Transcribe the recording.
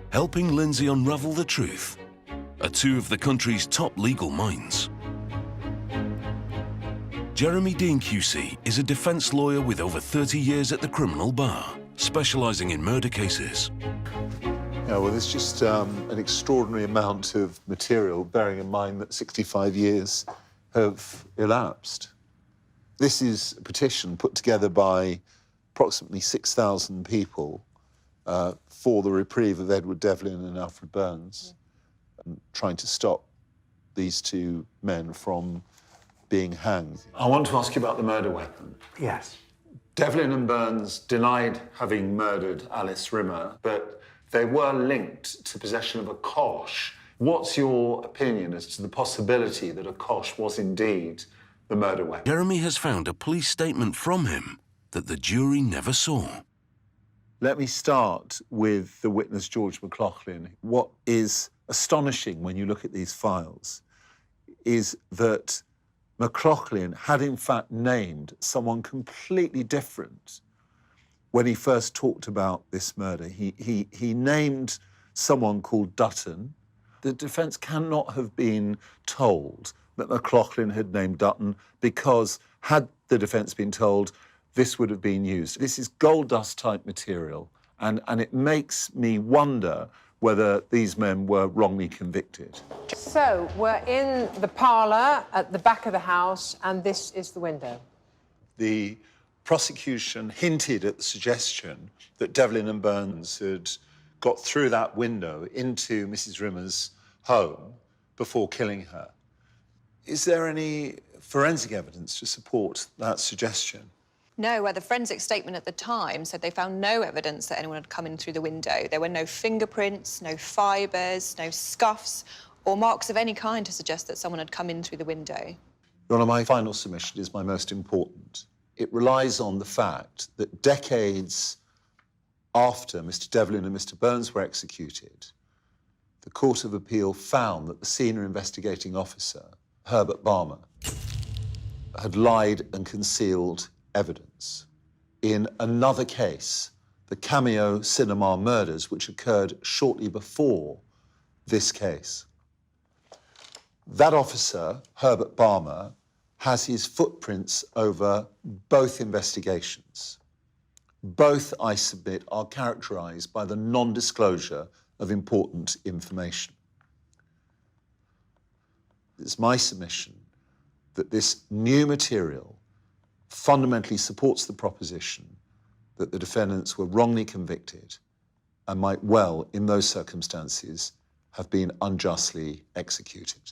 Helping Lindsay unravel the truth are two of the country's top legal minds. Jeremy Dean QC is a defence lawyer with over 30 years at the criminal bar, specialising in murder cases. Yeah, well, there's just an extraordinary amount of material, bearing in mind that 65 years have elapsed. This is a petition put together by approximately 6,000 people for the reprieve of Edward Devlin and Alfred Burns, and trying to stop these two men from being hanged. I want to ask you about the murder weapon. Yes. Devlin and Burns denied having murdered Alice Rimmer, but they were linked to possession of a kosh. What's your opinion as to the possibility that a kosh was indeed the murder weapon? Jeremy has found a police statement from him that the jury never saw. Let me start with the witness, George McLaughlin. What is astonishing when you look at these files is that McLaughlin had in fact named someone completely different when he first talked about this murder. He named someone called Dutton. The defence cannot have been told that McLaughlin had named Dutton, because had the defence been told, this would have been used. This is gold dust type material, and it makes me wonder whether these men were wrongly convicted. So we're in the parlour at the back of the house, and this is the window. The prosecution hinted at the suggestion that Devlin and Burns had got through that window into Mrs. Rimmer's home before killing her. Is there any forensic evidence to support that suggestion? No, the forensic statement at the time said they found no evidence that anyone had come in through the window. There were no fingerprints, no fibres, no scuffs, or marks of any kind to suggest that someone had come in through the window. Your Honour, my final submission is my most important. It relies on the fact that decades after Mr. Devlin and Mr. Burns were executed, the Court of Appeal found that the senior investigating officer, Herbert Balmer, had lied and concealed evidence in another case, the Cameo Cinema murders, which occurred shortly before this case. That officer, Herbert Balmer, has his footprints over both investigations. Both, I submit, are characterised by the non-disclosure of important information. It's my submission that this new material fundamentally supports the proposition that the defendants were wrongly convicted and might well, in those circumstances, have been unjustly executed.